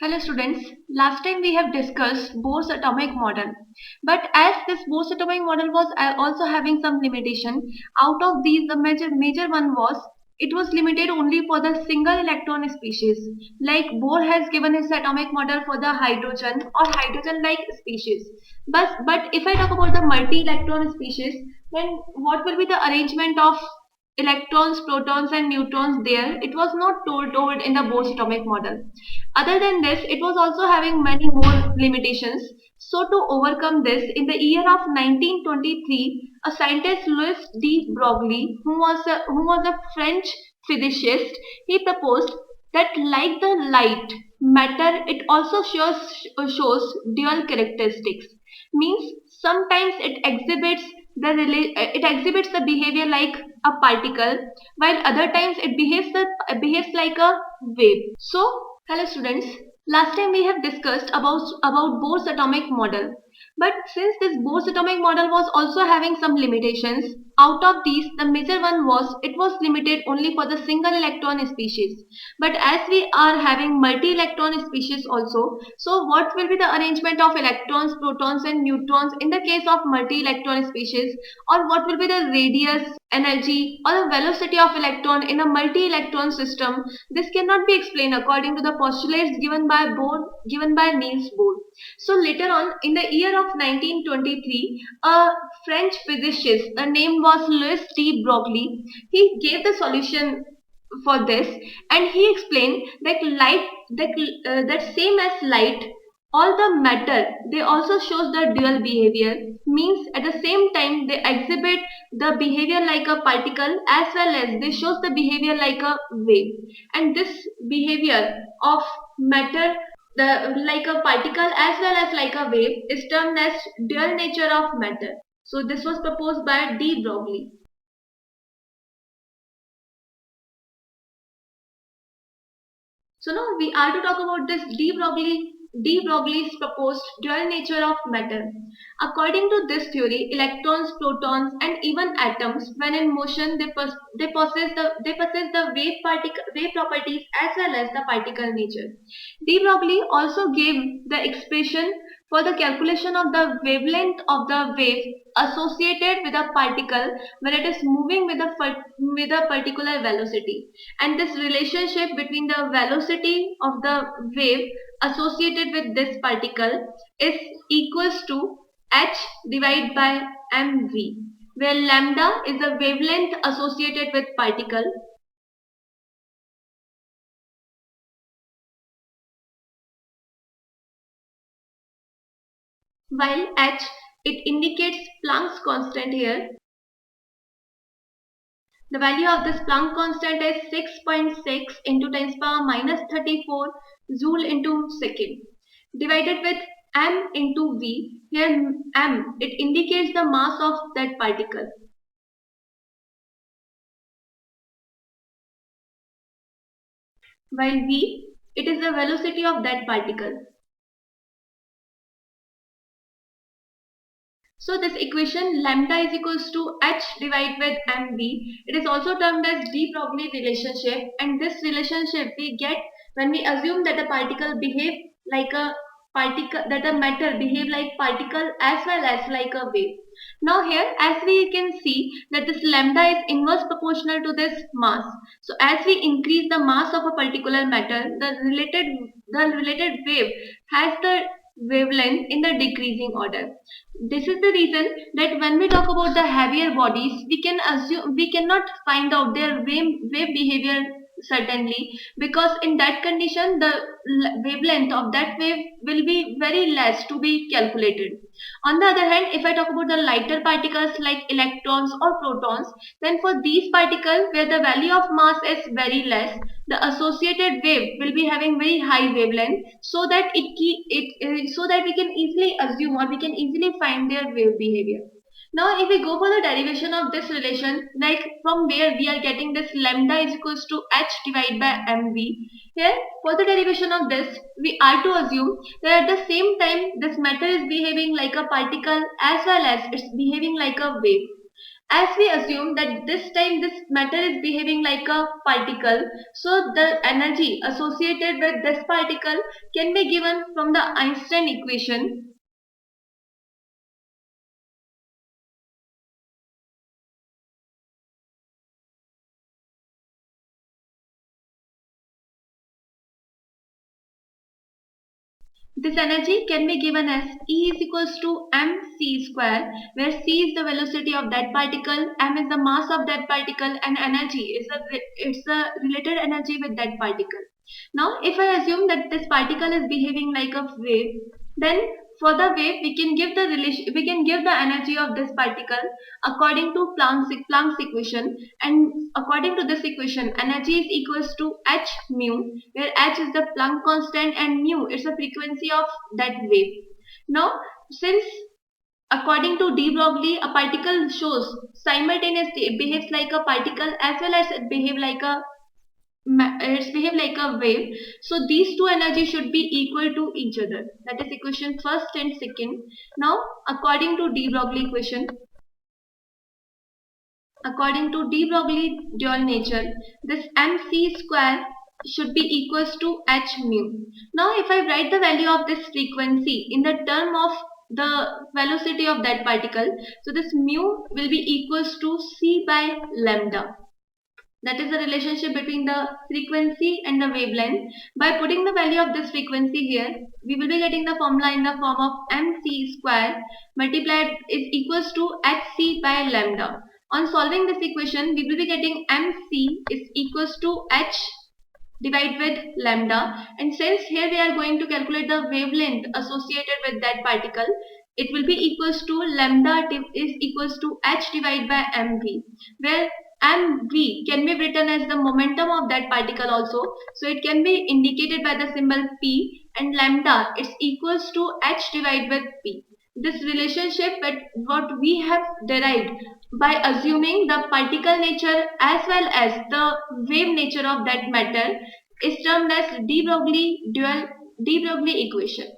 Hello students, last time we have discussed Bohr's atomic model. But as this Bohr's atomic model was also having some limitation, out of these the major one was it was limited only for the single electron species. Like Bohr has given his atomic model for the hydrogen or hydrogen like species. But if I talk about the multi-electron species, then what will be the arrangement of electrons, protons and neutrons there? It was not told in the Bohr's atomic model. Other than this, it was also having many more limitations. So to overcome this, in the year of 1923, a scientist Louis de Broglie, who was a French physicist, he proposed that like the light matter, it also shows dual characteristics. Means sometimes it exhibits the behavior like a particle, while other times it behaves like a wave. So hello students, last time we have discussed about Bohr's atomic model. But since this Bohr's atomic model was also having some limitations, out of these the major one was it was limited only for the single electron species. But as we are having multi-electron species also, so what will be the arrangement of electrons, protons and neutrons in the case of multi-electron species, or what will be the radius, energy or the velocity of electron in a multi-electron system? This cannot be explained according to the postulates given by Niels Bohr. So later on, in the year of 1923, a French physicist, the name was Louis de Broglie, he gave the solution for this, and he explained that that same as light, all the matter they also shows the dual behavior. Means at the same time they exhibit the behavior like a particle as well as they shows the behavior like a wave. And this behavior of matter, the like a particle as well as like a wave, is termed as dual nature of matter. So this was proposed by de Broglie. So now we are to talk about this de Broglie's proposed dual nature of matter. According to this theory, electrons, protons, and even atoms, when in motion, they possess the wave properties as well as the particle nature. De Broglie also gave the expression for the calculation of the wavelength of the wave associated with a particle when it is moving with a particular velocity. And this relationship between the velocity of the wave associated with this particle is equals to h divided by mv, where lambda is the wavelength associated with particle, while h, it indicates Planck's constant here. The value of this Planck constant is 6.6 into 10 power minus 34 joule into second, divided with m into v. Here m, it indicates the mass of that particle, while v, it is the velocity of that particle. So this equation lambda is equals to h divided with mv. It is also termed as de Broglie relationship, and this relationship we get when we assume that a particle behave like a particle, that a matter behave like particle as well as like a wave. Now here, as we can see that this lambda is inverse proportional to this mass. So as we increase the mass of a particular matter, the related wave has the wavelength in the decreasing order. This is the reason that when we talk about the heavier bodies, we cannot find out their wave behavior certainly, because in that condition the wavelength of that wave will be very less to be calculated. On the other hand, if I talk about the lighter particles like electrons or protons, then for these particles where the value of mass is very less, the associated wave will be having very high wavelength, so that so that we can easily assume or we can easily find their wave behavior. Now if we go for the derivation of this relation, like from where we are getting this lambda is equals to h divided by mv, here for the derivation of this we are to assume that at the same time this matter is behaving like a particle as well as it's behaving like a wave. As we assume that this time this matter is behaving like a particle, so the energy associated with this particle can be given from the Einstein equation. This energy can be given as E is equals to mc square, where c is the velocity of that particle, m is the mass of that particle, and energy is the related energy with that particle. Now, if I assume that this particle is behaving like a wave, then for the wave we can give the relation, we can give the energy of this particle according to Planck's equation, and according to this equation, energy is equals to h mu, where h is the Planck constant and mu is the frequency of that wave. Now, since according to de Broglie, a particle shows simultaneously it behaves like a particle as well as it behave like a wave. So these two energies should be equal to each other. That is equation first and second. Now, according to de Broglie equation, according to de Broglie dual nature, this mc square should be equals to h mu. Now, if I write the value of this frequency in the term of the velocity of that particle, so this mu will be equals to c by lambda. That is the relationship between the frequency and the wavelength. By putting the value of this frequency here, we will be getting the formula in the form of mc square multiplied is equals to hc by lambda. On solving this equation, we will be getting mc is equals to h divided with lambda, and since here we are going to calculate the wavelength associated with that particle, it will be equals to lambda is equals to h divided by mv, where mv can be written as the momentum of that particle also, so it can be indicated by the symbol p, and lambda is equals to h divided with p. This relationship with what we have derived by assuming the particle nature as well as the wave nature of that matter is termed as de Broglie equation.